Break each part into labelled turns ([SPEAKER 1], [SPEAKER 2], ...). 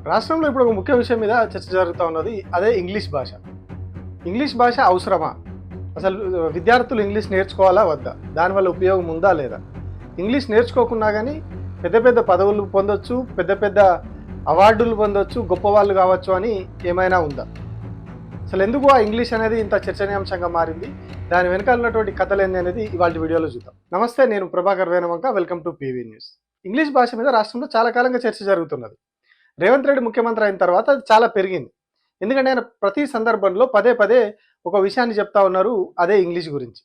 [SPEAKER 1] రాష్ట్రంలో ఇప్పుడు ఒక ముఖ్య విషయం మీద చర్చ జరుగుతూ ఉన్నది. అదే ఇంగ్లీష్ భాష. ఇంగ్లీష్ భాష అవసరమా? అసలు విద్యార్థులు ఇంగ్లీష్ నేర్చుకోవాలా వద్దా? దానివల్ల ఉపయోగం ఉందా లేదా? ఇంగ్లీష్ నేర్చుకోకున్నా కానీ పెద్ద పెద్ద పదవులు పొందొచ్చు, పెద్ద పెద్ద అవార్డులు పొందొచ్చు, గొప్పవాళ్ళు కావచ్చు అని ఏమైనా ఉందా? అసలు ఎందుకు ఆ ఇంగ్లీష్ అనేది ఇంత చర్చనీయాంశంగా మారింది? దాని వెనకాల ఉన్నటువంటి కథలు ఏంది అనేది ఇవాళ వీడియోలో చూద్దాం. నమస్తే, నేను Prabhakar Venavanka. Welcome to PV news. English భాష మీద రాష్ట్రంలో చాలా కాలంగా చర్చ జరుగుతున్నది. రేవంత్ రెడ్డి ముఖ్యమంత్రి అయిన తర్వాత అది చాలా పెరిగింది. ఎందుకంటే ఆయన ప్రతి సందర్భంలో పదే పదే ఒక విషయాన్ని చెప్తా ఉన్నారు, అదే ఇంగ్లీష్ గురించి.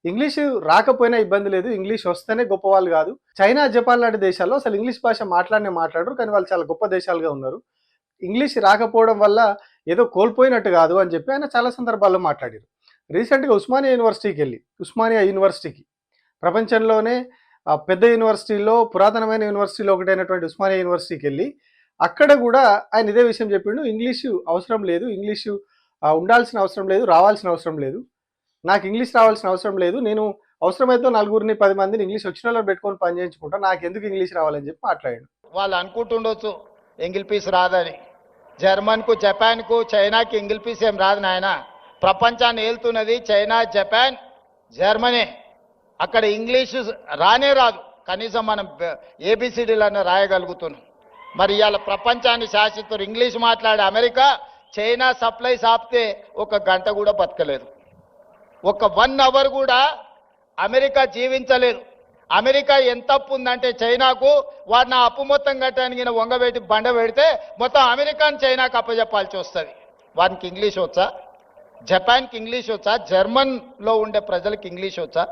[SPEAKER 1] ఇంగ్లీష్ రాకపోయినా ఇబ్బంది లేదు, ఇంగ్లీష్ వస్తేనే గొప్పవాళ్ళు కాదు. చైనా, జపాన్ లాంటి దేశాల్లో అసలు ఇంగ్లీష్ భాష మాట్లాడరు, కానీ వాళ్ళు చాలా గొప్ప దేశాలుగా ఉన్నారు. ఇంగ్లీష్ రాకపోవడం వల్ల ఏదో కోల్పోయినట్టు కాదు అని చెప్పి ఆయన చాలా సందర్భాల్లో మాట్లాడారు. రీసెంట్గా ఉస్మానియా యూనివర్సిటీకి ప్రపంచంలోనే పెద్ద యూనివర్సిటీలో, పురాతనమైన యూనివర్సిటీలో ఒకటైనటువంటి ఉస్మానియా యూనివర్సిటీకి వెళ్ళి అక్కడ కూడా ఆయన ఇదే విషయం చెప్పిండు. ఇంగ్లీషు అవసరం లేదు, ఇంగ్లీషు ఉండాల్సిన అవసరం లేదు, రావాల్సిన అవసరం లేదు, నాకు ఇంగ్లీష్ రావాల్సిన అవసరం లేదు, నేను అవసరమైతే 4-10 మందిని ఇంగ్లీష్ వచ్చిన వాళ్ళని పెట్టుకొని పని చేయించుకుంటా, నాకు ఎందుకు ఇంగ్లీష్ రావాలని చెప్పి మాట్లాడాడు.
[SPEAKER 2] వాళ్ళు అనుకుంటుండొచ్చు ఎంగిల్ పీస్ రాదని. జర్మన్కు, జపాన్కు, చైనాకి ఎంగిల్ పీస్ ఏం రాదు నాయన. ప్రపంచాన్ని ఏలుతున్నది చైనా, జపాన్, జర్మనీ. అక్కడ ఇంగ్లీషు రానే రాదు, కనీసం మనం ఏబిసిడీలన్నా రాయగలుగుతున్నాం. మరి ఇవాళ ప్రపంచాన్ని శాసిస్తారు ఇంగ్లీష్ మాట్లాడే అమెరికా. చైనా సప్లైస్ ఆపితే ఒక గంట కూడా బతకలేదు, ఒక 1 అవర్ కూడా అమెరికా జీవించలేదు. అమెరికా ఎంత అప్పు ఉందంటే చైనాకు, వాడిని అప్పు మొత్తం కట్టడానికి వంగబెట్టి బండ పెడితే మొత్తం అమెరికాని చైనాకు అప్పచెప్పాల్సి వస్తుంది. వానికి ఇంగ్లీష్ వచ్చా? జపాన్కి ఇంగ్లీష్ వచ్చా? జర్మన్లో ఉండే ప్రజలకు ఇంగ్లీష్ వచ్చా?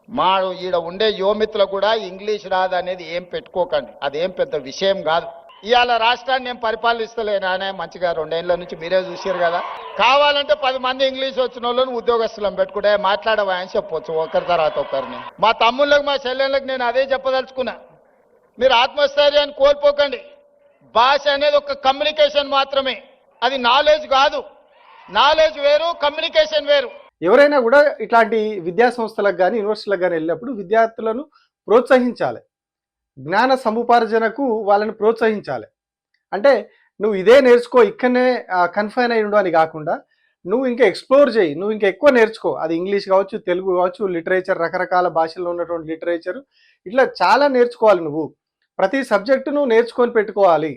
[SPEAKER 2] మా ఈడ ఉండే యువమిత్రులు కూడా ఇంగ్లీష్ రాదు అనేది ఏం పెట్టుకోకండి, అదేం పెద్ద విషయం కాదు. ఇవాళ రాష్ట్రాన్ని నేను పరిపాలిస్తలేనానే మంచిగా 2 ఏళ్ళ నుంచి మీరే చూసారు కదా. కావాలంటే 10 మంది ఇంగ్లీష్ వచ్చిన వాళ్ళని ఉద్యోగస్తులను పెట్టుకుంటే మాట్లాడవా అని చెప్పొచ్చు, ఒకరి తర్వాత ఒకరిని. మా తమ్ముళ్ళకి, మా చెల్లెళ్ళకి నేను అదే చెప్పదలుచుకున్నా, మీరు ఆత్మస్థైర్యాన్ని కోల్పోకండి. భాష అనేది ఒక కమ్యూనికేషన్ మాత్రమే, అది నాలెడ్జ్ కాదు. నాలెడ్జ్ వేరు, కమ్యూనికేషన్ వేరు.
[SPEAKER 1] ఎవరైనా కూడా ఇట్లాంటి విద్యా సంస్థలకు కానీ యూనివర్సిటీలకు కానీ వెళ్ళినప్పుడు విద్యార్థులను ప్రోత్సహించాలి, జ్ఞాన సముపార్జనకు వాళ్ళని ప్రోత్సహించాలి. అంటే నువ్వు ఇదే నేర్చుకో, ఇక్కడనే కన్ఫైన్ అయి ఉండు అని కాకుండా నువ్వు ఇంకా ఎక్స్ప్లోర్ చేయి, నువ్వు ఇంకా ఎక్కువ నేర్చుకో. అది ఇంగ్లీష్ కావచ్చు, తెలుగు కావచ్చు, లిటరేచర్, రకరకాల భాషల్లో ఉన్నటువంటి లిటరేచర్, ఇట్లా చాలా నేర్చుకోవాలి. నువ్వు ప్రతి సబ్జెక్టును నేర్చుకొని పెట్టుకోవాలి.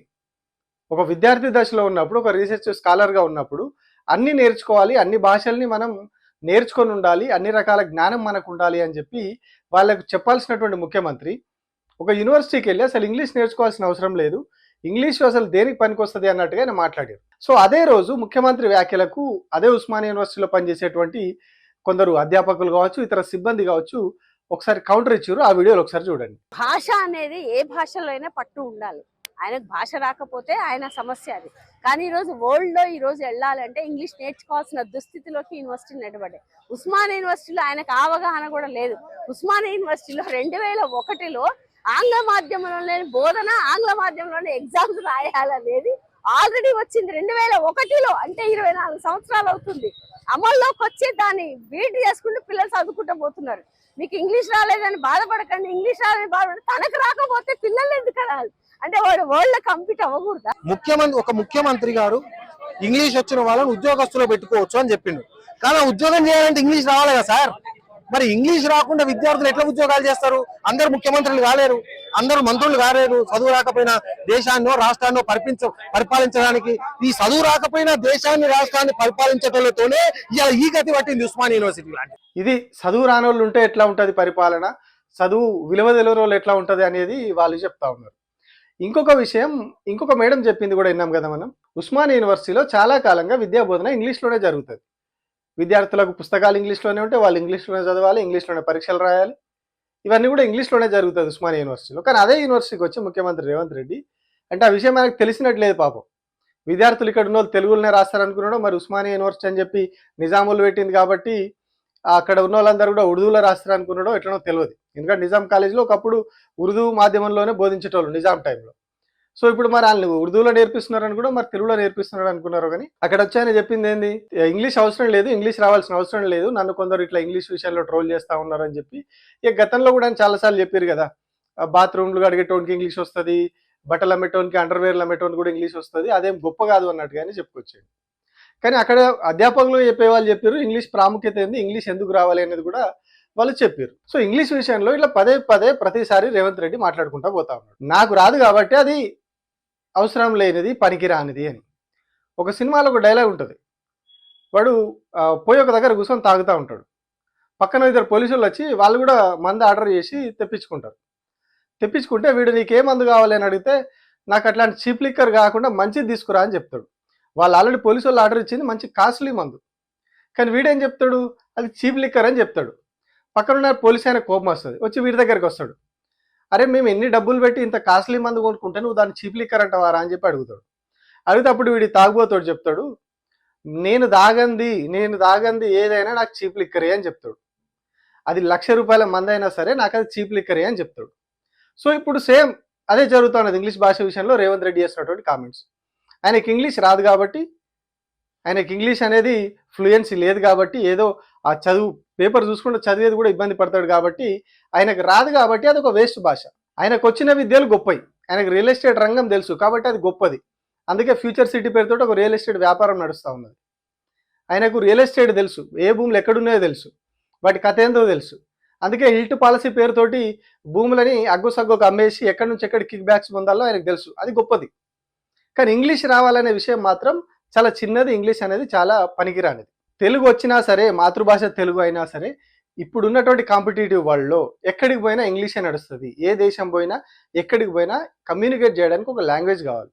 [SPEAKER 1] ఒక విద్యార్థి దశలో ఉన్నప్పుడు, ఒక రీసెర్చ్ స్కాలర్గా ఉన్నప్పుడు అన్నీ నేర్చుకోవాలి, అన్ని భాషల్ని మనం నేర్చుకొని ఉండాలి, అన్ని రకాల జ్ఞానం మనకు ఉండాలి అని చెప్పి వాళ్ళకు చెప్పాల్సినటువంటి ముఖ్యమంత్రి ఒక యూనివర్సిటీకి వెళ్ళి అసలు ఇంగ్లీష్ నేర్చుకోవాల్సిన అవసరం లేదు, ఇంగ్లీష్ అసలు దేనికి పనికొస్తుంది అన్నట్టుగా ఆయన మాట్లాడారు. సో అదే రోజు ముఖ్యమంత్రి వ్యాఖ్యలకు అదే ఉస్మానియా యూనివర్సిటీలో పనిచేసేటువంటి కొందరు అధ్యాపకులు కావచ్చు, ఇతర సిబ్బంది కావచ్చు ఒకసారి కౌంటర్ ఇచ్చారు. ఆ వీడియోలో ఒకసారి చూడండి.
[SPEAKER 3] భాష అనేది ఏ భాషలో అయినా పట్టు ఉండాలి. ఆయనకు భాష రాకపోతే ఆయన సమస్య అది. కానీ ఈరోజు వరల్డ్లో ఈరోజు వెళ్ళాలంటే ఇంగ్లీష్ నేర్చుకోవాల్సిన దుస్థితిలోకి యూనివర్సిటీ నిలబడ్డాయి. ఉస్మానియా యూనివర్సిటీలో ఆయనకు అవగాహన కూడా లేదు. ఉస్మానియా యూనివర్సిటీలో 2001లో ఆంగ్ల మాధ్యమంలోనే బోధన, ఆంగ్ల మాధ్యమంలోనే ఎగ్జామ్స్ రాయాలనేది ఆల్రెడీ వచ్చింది 2001లో. అంటే 24 సంవత్సరాలు అవుతుంది. అమల్లోకి వచ్చి దాన్ని బీట్ చేసుకుంటూ పిల్లలు చదువుకుంటూ పోతున్నారు. మీకు ఇంగ్లీష్ రాలేదని బాధపడకండి, ఇంగ్లీష్ రాలేదని బాధపడి తనకు రాకపోతే పిల్లలు ఎందుకు రాదు అంటే వాడు వరల్డ్ కంప్లీట్ అవ్వకూడదా?
[SPEAKER 4] ఒక ముఖ్యమంత్రి గారు ఇంగ్లీష్ వచ్చిన వాళ్ళని ఉద్యోగస్తులో పెట్టుకోవచ్చు అని చెప్పిండు. కానీ ఉద్యోగం చేయాలంటే ఇంగ్లీష్ రావాలి కదా సార్. మరి ఇంగ్లీష్ రాకుండా విద్యార్థులు ఎట్లా ఉద్యోగాలు చేస్తారు? అందరు ముఖ్యమంత్రులు కాలేరు, అందరూ మంత్రులు కాలేరు. చదువు రాకపోయినా దేశాన్నో రాష్ట్రాన్నో పరిపాలించడానికి, ఈ చదువు రాకపోయినా దేశాన్ని రాష్ట్రాన్ని పరిపాలించడంతోనే ఇలా ఈ గతి పట్టింది ఉస్మానియా యూనివర్సిటీ లాంటి.
[SPEAKER 1] ఇది చదువు రానోళ్ళు ఉంటే ఎట్లా ఉంటుంది పరిపాలన, చదువు విలువ తెలియని వాళ్ళు ఎట్లా ఉంటుంది అనేది వాళ్ళు చెప్తా ఉన్నారు. ఇంకొక విషయం, ఇంకొక మేడం చెప్పింది కూడా విన్నాం కదా మనం. ఉస్మానియా యూనివర్సిటీలో చాలా కాలంగా విద్యా బోధన ఇంగ్లీష్లోనే జరుగుతుంది. విద్యార్థులకు పుస్తకాలు ఇంగ్లీష్లోనే ఉంటే వాళ్ళు ఇంగ్లీష్లోనే చదవాలి, ఇంగ్లీష్లోనే పరీక్షలు రాయాలి. ఇవన్నీ కూడా ఇంగ్లీష్లోనే జరుగుతుంది ఉస్మానియా యూనివర్సిటీలో. కానీ అదే యూనివర్సిటీకి వచ్చి ముఖ్యమంత్రి రేవంత్ రెడ్డి అంటే ఆ విషయం మనకు తెలిసినట్లేదు పాపం. విద్యార్థులు ఇక్కడ ఉన్న వాళ్ళు తెలుగులోనే రాస్తారనుకున్నాడు. మరి ఉస్మానియా యూనివర్సిటీ అని చెప్పి నిజాములు పెట్టింది కాబట్టి అక్కడ ఉన్న వాళ్ళందరూ కూడా ఉర్దూలో రాస్తారనుకున్నాడో ఎట్లనో తెలియదు. ఎందుకంటే నిజాం కాలేజీలో ఒకప్పుడు ఉర్దూ మాధ్యమంలోనే బోధించేటోళ్ళు నిజాం టైంలో. సో ఇప్పుడు మరి వాళ్ళు ఉర్దూలో నేర్పిస్తున్నారని కూడా మరి తెలుగులో నేర్పిస్తున్నారు అనుకున్నారు. కానీ అక్కడ వచ్చాయని చెప్పింది ఏంది, ఇంగ్లీష్ అవసరం లేదు, ఇంగ్లీష్ రావాల్సిన అవసరం లేదు, నన్ను కొందరు ఇట్లా ఇంగ్లీష్ విషయంలో ట్రోల్ చేస్తా ఉన్నారని చెప్పి ఇక గతంలో కూడా చాలాసార్లు చెప్పారు కదా, బాత్రూమ్లు అడిగేటోనికి ఇంగ్లీష్ వస్తుంది, బట్టలు అమ్మేటోనికి అండర్వేర్లు అమ్మేటోనికి కూడా ఇంగ్లీష్ వస్తుంది, అదేం గొప్ప కాదు అన్నట్టుగానే చెప్పుకొచ్చాడు. కానీ అక్కడ అధ్యాపకులు చెప్పేవాళ్ళు చెప్పారు ఇంగ్లీష్ ప్రాముఖ్యత ఏంది, ఇంగ్లీష్ ఎందుకు రావాలి అనేది కూడా వాళ్ళు చెప్పారు. సో ఇంగ్లీష్ విషయంలో ఇట్లా పదే పదే ప్రతిసారి రేవంత్ రెడ్డి మాట్లాడుకుంటూ పోతా ఉన్నాడు. నాకు రాదు కాబట్టి అది అవసరం లేనిది, పనికిరానిది అని. ఒక సినిమాలో ఒక డైలాగ్ ఉంటుంది, వాడు పోయి ఒక దగ్గర కూర్చొని తాగుతూ ఉంటాడు, పక్కన ఇద్దరు పోలీసులు వచ్చి వాళ్ళు కూడా మందు ఆర్డర్ చేసి తెప్పించుకుంటారు. తెప్పించుకుంటే వీడు నీకే మందు కావాలి అని అడిగితే నాకు అట్లాంటి చీప్ లిక్కర్ కాకుండా మంచిది తీసుకురా అని చెప్తాడు. వాళ్ళు ఆల్రెడీ పోలీసు వాళ్ళు ఆర్డర్ ఇచ్చింది మంచి కాస్ట్లీ మందు, కానీ వీడేం చెప్తాడు అది చీప్ లిక్కర్ అని చెప్తాడు. పక్కన ఉన్న పోలీసు ఆయన కోపం వస్తుంది, వచ్చి వీడి దగ్గరికి వస్తాడు, అరే మేము ఎన్ని డబ్బులు పెట్టి ఇంత కాస్ట్లీ మందు కొనుక్కుంటే నువ్వు దాన్ని చీప్ లిక్కర్ అంటావారా అని చెప్పి అడుగుతాడు. అడిగితే అప్పుడు వీడి తాగుబోతాడు చెప్తాడు నేను దాగంది ఏదైనా నాకు చీప్ లిక్కరే అని చెప్తాడు. అది ₹1,00,000 మంది అయినా సరే నాకు అది చీప్ లిక్కరే అని చెప్తాడు. సో ఇప్పుడు సేమ్ అదే జరుగుతున్నది ఇంగ్లీష్ భాష విషయంలో రేవంత్ రెడ్డి చేస్తున్నటువంటి కామెంట్స్. ఆయనకి ఇంగ్లీష్ రాదు కాబట్టి, ఆయనకి ఇంగ్లీష్ అనేది ఫ్లూయెన్సీ లేదు కాబట్టి, ఏదో ఆ చదువు పేపర్ చూసుకుంటే చదివేది కూడా ఇబ్బంది పడతాడు కాబట్టి, ఆయనకు రాదు కాబట్టి అది ఒక వేస్ట్ భాష. ఆయనకు వచ్చిన విద్యలు గొప్పవి, ఆయనకు రియల్ ఎస్టేట్ రంగం తెలుసు కాబట్టి అది గొప్పది. అందుకే ఫ్యూచర్ సిటీ పేరుతో ఒక రియల్ ఎస్టేట్ వ్యాపారం నడుస్తూ ఉన్నది. ఆయనకు రియల్ ఎస్టేట్ తెలుసు, ఏ భూములు ఎక్కడున్నాయో తెలుసు, వాటి కథ ఏందో తెలుసు. అందుకే హిల్ట్ పాలసీ పేరుతోటి భూములని అగ్గుసగ్గుకు అమ్మేసి ఎక్కడి నుంచి ఎక్కడ కిక్ బ్యాక్స్ పొందాలో ఆయనకు తెలుసు, అది గొప్పది. కానీ ఇంగ్లీష్ రావాలనే విషయం మాత్రం చాలా చిన్నది, ఇంగ్లీష్ అనేది చాలా పనికిరానిది. తెలుగు వచ్చినా సరే, మాతృభాష తెలుగు అయినా సరే, ఇప్పుడు ఉన్నటువంటి కాంపిటేటివ్ వరల్డ్లో ఎక్కడికి పోయినా ఇంగ్లీషే నడుస్తుంది. ఏ దేశం పోయినా ఎక్కడికి పోయినా కమ్యూనికేట్ చేయడానికి ఒక లాంగ్వేజ్ కావాలి.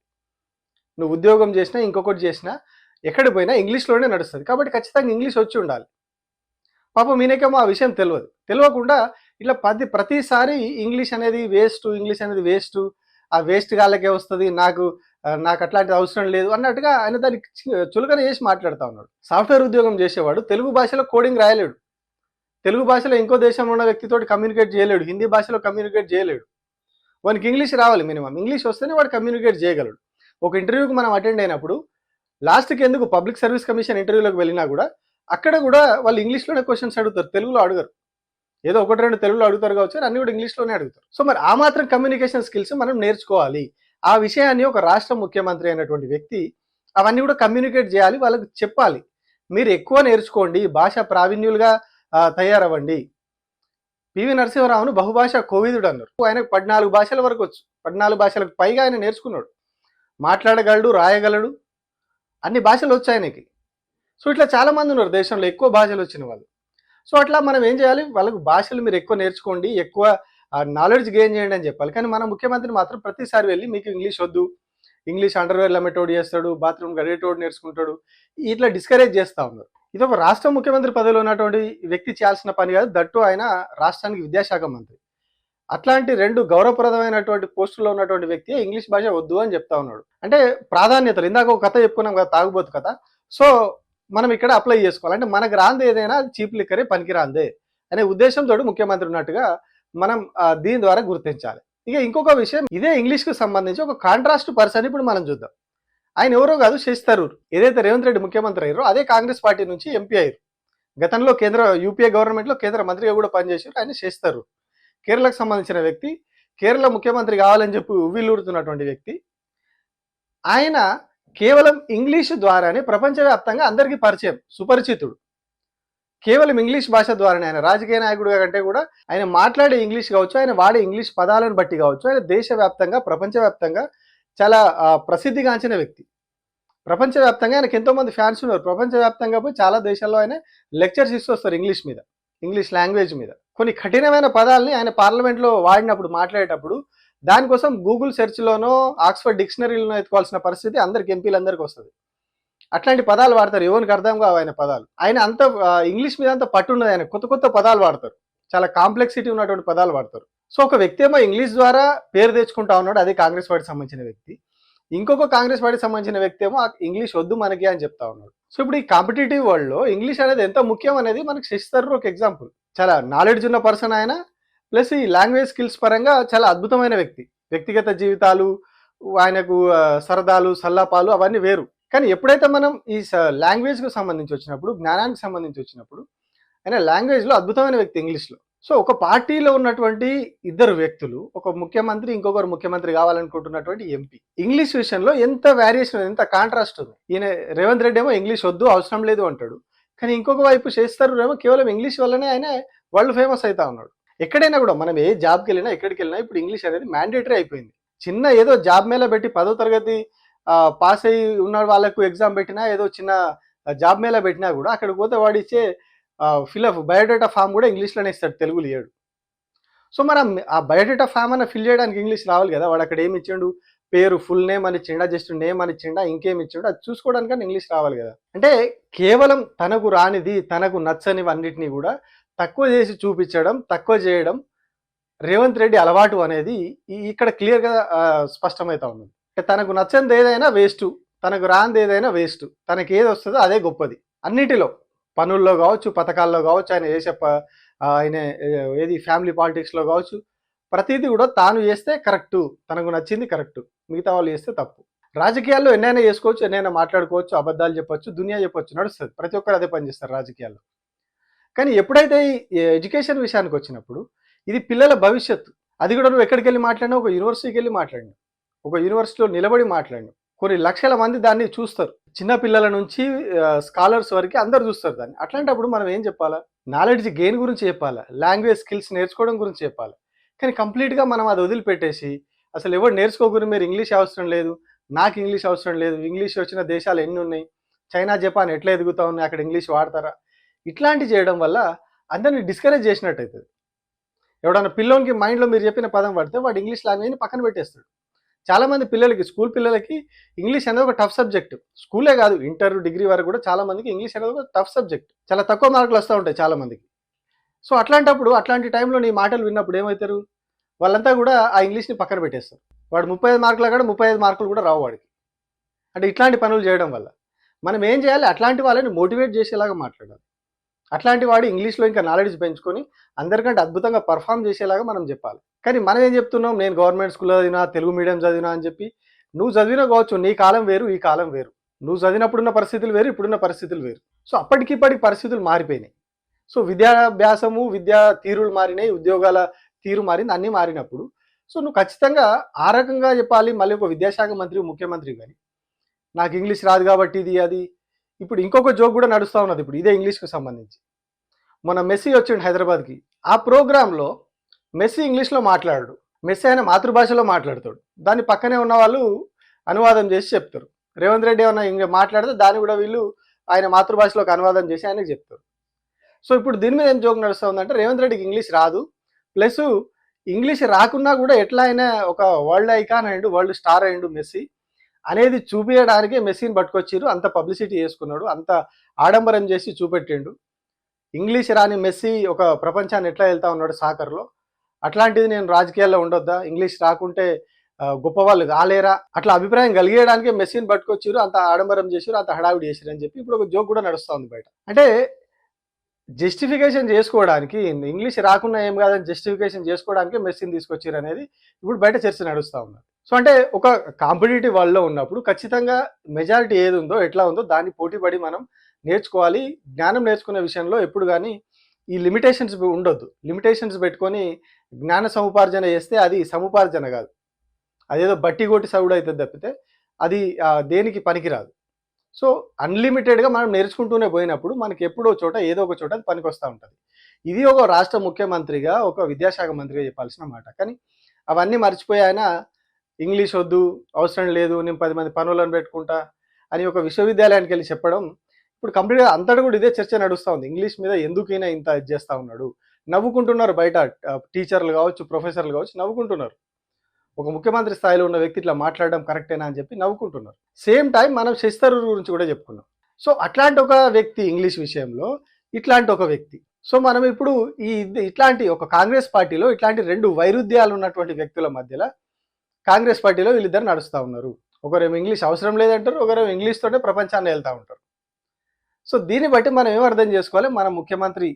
[SPEAKER 1] నువ్వు ఉద్యోగం చేసినా ఇంకొకటి చేసినా ఎక్కడికి పోయినా ఇంగ్లీష్లోనే నడుస్తుంది. కాబట్టి ఖచ్చితంగా ఇంగ్లీష్ వచ్చి ఉండాలి. పాపం ఈయనకేమో ఆ విషయం తెలియకుండా ఇట్లా ప్రతిసారి ఇంగ్లీష్ అనేది వేస్ట్, ఆ వేస్ట్ గాళ్ళకే వస్తుంది, నాకు అట్లాంటిది అవసరం లేదు అన్నట్టుగా ఆయన దానికి చులకన చేసి మాట్లాడుతూ ఉన్నాడు. సాఫ్ట్వేర్ ఉద్యోగం చేసేవాడు తెలుగు భాషలో కోడింగ్ రాయలేడు, తెలుగు భాషలో ఇంకో దేశంలో ఉన్న వ్యక్తితో కమ్యూనికేట్ చేయలేడు, హిందీ భాషలో కమ్యూనికేట్ చేయలేడు. వానికి ఇంగ్లీష్ రావాలి, మినిమం ఇంగ్లీష్ వస్తేనే వాడు కమ్యూనికేట్ చేయగలడు. ఒక ఇంటర్వ్యూకి మనం అటెండ్ అయినప్పుడు లాస్ట్కి ఎందుకు పబ్లిక్ సర్వీస్ కమిషన్ ఇంటర్వ్యూలోకి వెళ్ళినా కూడా అక్కడ కూడా వాళ్ళు ఇంగ్లీష్లోనే క్వశ్చన్స్ అడుగుతారు, తెలుగులో అడగరు. ఏదో 1-2 తెలుగులో అడుగుతారు కావచ్చు, అన్ని కూడా ఇంగ్లీష్లోనే అడుగుతారు. సో మరి ఆ మాత్రం కమ్యూనికేషన్ స్కిల్స్ మనం నేర్చుకోవాలి. ఆ విషయాన్ని ఒక రాష్ట్ర ముఖ్యమంత్రి అయినటువంటి వ్యక్తి అవన్నీ కూడా కమ్యూనికేట్ చేయాలి, వాళ్ళకి చెప్పాలి. మీరు ఎక్కువ నేర్చుకోండి, భాష ప్రావీణ్యులుగా తయారవ్వండి. పివి నరసింహరావును బహుభాషా కోవిదుడు అన్నారు. ఆయనకు 14 భాషల వరకు వచ్చు, 14 భాషలకు పైగా ఆయన నేర్చుకున్నాడు, మాట్లాడగలడు, రాయగలడు, అన్ని భాషలు వచ్చు ఆయనకి. సో ఇట్లా చాలామంది ఉన్నారు దేశంలో ఎక్కువ భాషలు వచ్చిన వాళ్ళు. సో అట్లా మనం ఏం చేయాలి, వాళ్ళకు భాషలు మీరు ఎక్కువ నేర్చుకోండి, ఎక్కువ నాలెడ్జ్ గెయిన్ చేయండి అని చెప్పాలి. కానీ మన ముఖ్యమంత్రి మాత్రం ప్రతిసారి వెళ్ళి మీకు ఇంగ్లీష్ వద్దు, ఇంగ్లీష్ అండర్వేర్లు అమ్మేటోడు చేస్తాడు, బాత్రూమ్ గడిగేటోడు నేర్చుకుంటాడు, ఇట్లా డిస్కరేజ్ చేస్తూ ఉన్నారు. ఇది ఒక రాష్ట్ర ముఖ్యమంత్రి పదవిలో ఉన్నటువంటి వ్యక్తి చేయాల్సిన పని కాదు, దట్టు ఆయన రాష్ట్రానికి విద్యాశాఖ మంత్రి. అట్లాంటి 2 గౌరవప్రదమైనటువంటి పోస్టుల్లో ఉన్నటువంటి వ్యక్తి ఇంగ్లీష్ భాష వద్దు అని చెప్తా ఉన్నాడు. అంటే ప్రాధాన్యతలు, ఇందాక ఒక కథ చెప్పుకున్నాం కదా, తాగుబోతు కథ. సో మనం ఇక్కడ అప్లై చేసుకోవాలి. అంటే మనకు రాంది ఏదైనా అది చీప్ లిక్కరే, పనికిరాందే అనే ఉద్దేశంతో ముఖ్యమంత్రి ఉన్నట్టుగా మనం దీని ద్వారా గుర్తించాలి. ఇక ఇంకొక విషయం, ఇదే ఇంగ్లీష్కు సంబంధించి ఒక కాంట్రాస్ట్ పర్సన్ ఇప్పుడు మనం చూద్దాం. ఆయన ఎవరో కాదు, శశి థరూర్. ఏదైతే రేవంత్ రెడ్డి ముఖ్యమంత్రి అయ్యారో అదే కాంగ్రెస్ పార్టీ నుంచి ఎంపీ అయ్యారు. గతంలో యూపీఏ గవర్నమెంట్లో కేంద్ర మంత్రిగా కూడా పనిచేశారు. ఆయన శశి థరూర్ కేరళకు సంబంధించిన వ్యక్తి, కేరళ ముఖ్యమంత్రి కావాలని చెప్పి ఉవ్విల్లూరుతున్నటువంటి వ్యక్తి. ఆయన కేవలం ఇంగ్లీషు ద్వారానే ప్రపంచవ్యాప్తంగా అందరికీ పరిచయం, సుపరిచితుడు. కేవలం ఇంగ్లీష్ భాష ద్వారానే, ఆయన రాజకీయ నాయకుడిగా కంటే కూడా ఆయన మాట్లాడే ఇంగ్లీష్ కావచ్చు, ఆయన వాడే ఇంగ్లీష్ పదాలను బట్టి కావచ్చు, ఆయన దేశవ్యాప్తంగా ప్రపంచవ్యాప్తంగా చాలా ప్రసిద్ధిగాంచిన వ్యక్తి. ప్రపంచవ్యాప్తంగా ఆయనకు ఎంతోమంది ఫ్యాన్స్ ఉన్నారు. ప్రపంచవ్యాప్తంగా పోయి చాలా దేశాల్లో ఆయన లెక్చర్స్ ఇస్తూ వస్తారు ఇంగ్లీష్ మీద, ఇంగ్లీష్ లాంగ్వేజ్ మీద. కొన్ని కఠినమైన పదాలని ఆయన పార్లమెంట్లో వాడినప్పుడు, మాట్లాడేటప్పుడు దానికోసం గూగుల్ సెర్చ్లోనో ఆక్స్ఫర్డ్ డిక్షనరీలోనో ఎత్తుకోవాల్సిన పరిస్థితి అందరికి, ఎంపీలందరికీ వస్తుంది. అట్లాంటి పదాలు వాడతారు, ఎవరికి అర్థం కావు ఆయన పదాలు. ఆయన అంత ఇంగ్లీష్ మీద అంత పట్టున్నది, ఆయన కొత్త పదాలు వాడతారు, చాలా కాంప్లెక్సిటీ ఉన్నటువంటి పదాలు వాడతారు. సో ఒక వ్యక్తి ఏమో ఇంగ్లీష్ ద్వారా పేరు తెచ్చుకుంటా ఉన్నాడు, అదే కాంగ్రెస్ పార్టీకి సంబంధించిన వ్యక్తి. ఇంకొక కాంగ్రెస్ పార్టీకి సంబంధించిన వ్యక్తి ఏమో ఇంగ్లీష్ వద్దు మనకి అని చెప్తా ఉన్నాడు. సో ఇప్పుడు ఈ కాంపిటేటివ్ వరల్డ్లో ఇంగ్లీష్ అనేది ఎంత ముఖ్యం అనేది మనకు శశి థరూర్ ఒక ఎగ్జాంపుల్. చాలా నాలెడ్జ్ ఉన్న పర్సన్ ఆయన, ప్లస్ ఈ లాంగ్వేజ్ స్కిల్స్ పరంగా చాలా అద్భుతమైన వ్యక్తి. వ్యక్తిగత జీవితాలు, ఆయనకు సరదాలు, సల్లాపాలు అవన్నీ వేరు. కానీ ఎప్పుడైతే మనం ఈ లాంగ్వేజ్కు సంబంధించి వచ్చినప్పుడు, జ్ఞానానికి సంబంధించి వచ్చినప్పుడు, ఆయన లాంగ్వేజ్లో అద్భుతమైన వ్యక్తి ఇంగ్లీష్లో. సో ఒక పార్టీలో ఉన్నటువంటి ఇద్దరు వ్యక్తులు, ఒక ముఖ్యమంత్రి, ఇంకొకరు ముఖ్యమంత్రి కావాలనుకుంటున్నటువంటి ఎంపీ, ఇంగ్లీష్ విషయంలో ఎంత వేరియేషన్, ఎంత కాంట్రాస్ట్ ఉంది. ఈయన రేవంత్ రెడ్డి ఏమో ఇంగ్లీష్ వద్దు, అవసరం లేదు అంటాడు. కానీ ఇంకొక వైపు చేస్తారు ఏమో కేవలం ఇంగ్లీష్ వల్లనే ఆయన వరల్డ్ ఫేమస్ అవుతా ఉన్నాడు. ఎక్కడైనా కూడా మనం ఏ జాబ్కి వెళ్ళినా, ఎక్కడికి వెళ్ళినా ఇప్పుడు ఇంగ్లీష్ అనేది మ్యాండేటరీ అయిపోయింది. చిన్న ఏదో జాబ్ మేళ పెట్టి 10వ తరగతి పాస్ అయ్యి ఉన్న వాళ్ళకు ఎగ్జామ్ పెట్టినా, ఏదో చిన్న జాబ్ మేళ పెట్టినా కూడా అక్కడికి పోతే వాడు ఇచ్చే ఫిల్అప్ బయోడేటా ఫామ్ కూడా ఇంగ్లీష్లోనే ఇస్తాడు, తెలుగులో ఇయ్యడు. సో మనం ఆ బయోడేటా ఫామ్ అన్న ఫిల్ చేయడానికి ఇంగ్లీష్ రావాలి కదా. వాడు అక్కడ ఏమి ఇచ్చిండు, పేరు, ఫుల్ నేమ్ అని ఇచ్చిండా, జస్ట్ నేమ్ అని ఇచ్చిండా, ఇంకేమి ఇచ్చిండు, అది చూసుకోవడానికన్నా ఇంగ్లీష్ రావాలి కదా. అంటే కేవలం తనకు రానిది, తనకు నచ్చనివన్నిటినీ కూడా తక్కువ చేసి చూపించడం, తక్కువ చేయడం రేవంత్ రెడ్డి అలవాటు అనేది ఇక్కడ క్లియర్గా స్పష్టమవుతా ఉంది. తనకు నచ్చనిది ఏదైనా వేస్ట్, తనకు రానిది ఏదైనా వేస్ట్, తనకి ఏది వస్తుందో అదే గొప్పది. అన్నిటిలో, పనుల్లో కావచ్చు, పథకాల్లో కావచ్చు, ఆయన చేసే ఆయన ఏది ఫ్యామిలీ పాలిటిక్స్లో కావచ్చు, ప్రతిదీ కూడా తాను చేస్తే కరెక్టు, తనకు నచ్చింది కరెక్టు, మిగతా వాళ్ళు చేస్తే తప్పు. రాజకీయాల్లో ఎన్నైనా చేసుకోవచ్చు, ఎన్నైనా మాట్లాడుకోవచ్చు, అబద్ధాలు చెప్పొచ్చు, దునియా చెప్పొచ్చు, నడుస్తుంది. ప్రతి ఒక్కరు అదే పని చేస్తారు రాజకీయాల్లో. కానీ ఎప్పుడైతే ఈ ఎడ్యుకేషన్ విషయానికి వచ్చినప్పుడు ఇది పిల్లల భవిష్యత్తు. అది కూడా నువ్వు ఎక్కడికి వెళ్ళి మాట్లాడినా, ఒక యూనివర్సిటీకి వెళ్ళి మాట్లాడినావు, ఒక యూనివర్సిటీలో నిలబడి మాట్లాడినావు, కొన్ని లక్షల మంది దాన్ని చూస్తారు. చిన్న పిల్లల నుంచి స్కాలర్స్ వరకు అందరు చూస్తారు దాన్ని. అట్లాంటప్పుడు మనం ఏం చెప్పాలా? నాలెడ్జ్ గెయిన్ గురించి చెప్పాలా, లాంగ్వేజ్ స్కిల్స్ నేర్చుకోవడం గురించి చెప్పాలి. కానీ కంప్లీట్గా మనం అది వదిలిపెట్టేసి అసలు ఎవరు నేర్చుకోకూడదు, మీరు ఇంగ్లీష్ అవసరం లేదు, నాకు ఇంగ్లీష్ అవసరం లేదు, ఇంగ్లీష్ వచ్చిన దేశాలు ఎన్ని ఉన్నాయి, చైనా, జపాన్ ఎట్లా ఎదుగుతా ఉన్నాయి, అక్కడ ఇంగ్లీష్ వాడతారా, ఇట్లాంటి చేయడం వల్ల అందరినీ డిస్కరేజ్ చేసినట్టు అవుతుంది. ఎవడన్నా పిల్లోనికి మైండ్లో మీరు చెప్పిన పదం పడితే వాడు ఇంగ్లీష్ లాంగ్వేజ్ని పక్కన పెట్టేస్తాడు. చాలామంది పిల్లలకి, స్కూల్ పిల్లలకి ఇంగ్లీష్ అనేది ఒక టఫ్ సబ్జెక్ట్. స్కూలే కాదు, ఇంటర్, డిగ్రీ వరకు కూడా చాలామందికి ఇంగ్లీష్ అనేది ఒక టఫ్ సబ్జెక్ట్. చాలా తక్కువ మార్కులు వస్తూ ఉంటాయి చాలామందికి. సో అట్లాంటప్పుడు, అట్లాంటి టైంలో నీ మాటలు విన్నప్పుడు ఏమవుతారు, వాళ్ళంతా కూడా ఆ ఇంగ్లీష్ని పక్కన పెట్టేస్తారు. వాడు 35 మార్కులు కూడా 35 మార్కులు కూడా రావు వాడికి. అంటే ఇట్లాంటి పనులు చేయడం వల్ల మనం ఏం చేయాలి, అట్లాంటి వాళ్ళని మోటివేట్ చేసేలాగా మాట్లాడాలి. అట్లాంటి వాడు ఇంగ్లీష్లో ఇంకా నాలెడ్జ్ పెంచుకొని అందరికంటే అద్భుతంగా పర్ఫామ్ చేసేలాగా మనం చెప్పాలి. కానీ మనం ఏం చెప్తున్నాం, నేను గవర్నమెంట్ స్కూల్లో చదివినా, తెలుగు మీడియం చదివినా అని చెప్పి. నువ్వు చదివినా కావచ్చు, నీ కాలం వేరు, ఈ కాలం వేరు. నువ్వు చదివినప్పుడున్న పరిస్థితులు వేరు, ఇప్పుడున్న పరిస్థితులు వేరు. సో అప్పటికిప్పటికి పరిస్థితులు మారిపోయినాయి. సో విద్యాభ్యాసము, విద్యా తీరులు మారినాయి, ఉద్యోగాల తీరు మారింది, అన్నీ మారినప్పుడు సో నువ్వు ఖచ్చితంగా ఆ రకంగా చెప్పాలి. మళ్ళీ ఒక విద్యాశాఖ మంత్రి, ముఖ్యమంత్రి కానీ నాకు ఇంగ్లీష్ రాదు కాబట్టి ఇది అది. ఇప్పుడు ఇంకొక జోక్ కూడా నడుస్తూ ఉన్నది ఇప్పుడు ఇదే ఇంగ్లీష్కి సంబంధించి. మొన్న మెస్సీ వచ్చిండు హైదరాబాద్కి. ఆ ప్రోగ్రాంలో మెస్సీ ఇంగ్లీష్లో మాట్లాడాడు, మెస్సీ ఆయన మాతృభాషలో మాట్లాడతాడు, దాన్ని పక్కనే ఉన్న వాళ్ళు అనువాదం చేసి చెప్తారు. రేవంత్ రెడ్డి ఏమన్నా మాట్లాడితే దాన్ని కూడా వీళ్ళు ఆయన మాతృభాషలోకి అనువాదం చేసి ఆయనకు చెప్తారు. సో ఇప్పుడు దీని మీద ఏం జోక్ నడుస్తూ ఉందంటే, రేవంత్ రెడ్డికి ఇంగ్లీష్ రాదు, ప్లస్ ఇంగ్లీష్ రాకున్నా కూడా ఎట్లా అయినా ఒక వరల్డ్ ఐకాన్ అయ్యిండు, వరల్డ్ స్టార్ అయ్యిండు మెస్సీ అనేది చూపించడానికే మెస్సీని పట్టుకొచ్చిరు. అంత పబ్లిసిటీ చేసుకున్నాడు, అంత ఆడంబరం చేసి చూపెట్టిండు. ఇంగ్లీష్ రాని మెస్సీ ఒక ప్రపంచాన్ని ఎట్లా వెళ్తా ఉన్నాడు సాకర్లో. అట్లాంటిది నేను రాజకీయాల్లో ఉండొద్దా, ఇంగ్లీష్ రాకుంటే గొప్పవాళ్ళు కాలేరా, అట్లా అభిప్రాయం కలిగేయడానికే మెస్సీని పట్టుకొచ్చిరు, అంత ఆడంబరం చేసిరు, అంత హడావిడి చేసిరు అని చెప్పి ఇప్పుడు ఒక జోక్ కూడా నడుస్తూ ఉంది బయట. అంటే జస్టిఫికేషన్ చేసుకోవడానికి, ఇంగ్లీష్ రాకున్నా ఏం కాదని జస్టిఫికేషన్ చేసుకోవడానికి మెస్సీని తీసుకొచ్చారు అనేది ఇప్పుడు బయట చర్చ నడుస్తూ ఉన్నారు. సో అంటే ఒక కాంపిటేటివ్ వరల్డ్లో ఉన్నప్పుడు ఖచ్చితంగా మెజారిటీ ఏది ఉందో, ఎట్లా ఉందో దాన్ని పోటీపడి మనం నేర్చుకోవాలి. జ్ఞానం నేర్చుకునే విషయంలో ఎప్పుడు కానీ ఈ లిమిటేషన్స్ ఉండొద్దు. లిమిటేషన్స్ పెట్టుకొని జ్ఞాన సముపార్జన చేస్తే అది సముపార్జన కాదు, అదేదో బట్టి కొట్టి సవుడు అవుతుంది తప్పితే అది దేనికి పనికిరాదు. సో అన్లిమిటెడ్గా మనం నేర్చుకుంటూనే పోయినప్పుడు మనకి ఎప్పుడో చోట ఏదో ఒక చోట అది పనికి వస్తూ ఉంటుంది. ఇది ఒక రాష్ట్ర ముఖ్యమంత్రిగా, ఒక విద్యాశాఖ మంత్రిగా చెప్పాల్సిన మాట. కానీ అవన్నీ మర్చిపోయి ఆయన ఇంగ్లీష్ వద్దు, అవసరం లేదు, నేను 10 మంది పనులను పెట్టుకుంటా అని ఒక విశ్వవిద్యాలయానికి వెళ్ళి చెప్పడం ఇప్పుడు కంప్లీట్గా అంతటా కూడా ఇదే చర్చ నడుస్తూ ఉంది. ఇంగ్లీష్ మీద ఎందుకైనా ఇంత ఇది చేస్తూ ఉన్నాడు, నవ్వుకుంటున్నారు బయట టీచర్లు కావచ్చు, ప్రొఫెసర్లు కావచ్చు, నవ్వుకుంటున్నారు. ఒక ముఖ్యమంత్రి స్థాయిలో ఉన్న వ్యక్తి ఇట్లా మాట్లాడడం కరెక్టేనా అని చెప్పి నవ్వుకుంటున్నారు. సేమ్ టైం మనం శశి థరూర్ గురించి కూడా చెప్పుకున్నాం. సో అట్లాంటి ఒక వ్యక్తి ఇంగ్లీష్ విషయంలో, ఇట్లాంటి ఒక వ్యక్తి. సో మనం ఇప్పుడు ఇట్లాంటి ఒక కాంగ్రెస్ పార్టీలో ఇట్లాంటి 2 వైరుధ్యాలు ఉన్నటువంటి వ్యక్తుల మధ్యలో కాంగ్రెస్ పార్టీలో వీళ్ళిద్దరు నడుస్తూ ఉన్నారు. ఒకరేమో ఇంగ్లీష్ అవసరం లేదంటారు, ఒకరేమో ఇంగ్లీష్తోనే ప్రపంచాన్ని వెళ్తూ ఉంటారు. సో దీన్ని బట్టి మనం ఏం అర్థం చేసుకోవాలి, మన ముఖ్యమంత్రి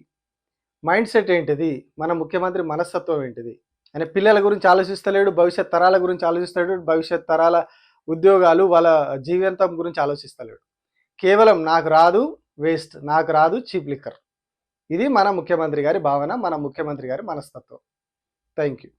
[SPEAKER 1] మైండ్ సెట్ ఏంటిది, మన ముఖ్యమంత్రి మనస్తత్వం ఏంటిది. ఆయన పిల్లల గురించి ఆలోచిస్తలేడు, భవిష్యత్ తరాల గురించి ఆలోచిస్తాడు, భవిష్యత్ తరాల ఉద్యోగాలు, వాళ్ళ జీవితం గురించి ఆలోచిస్తలేడు. కేవలం నాకు రాదు వేస్ట్, నాకు రాదు చీప్ లిక్కర్, ఇది మన ముఖ్యమంత్రి గారి భావన, మన ముఖ్యమంత్రి గారి మనస్తత్వం. Thank you.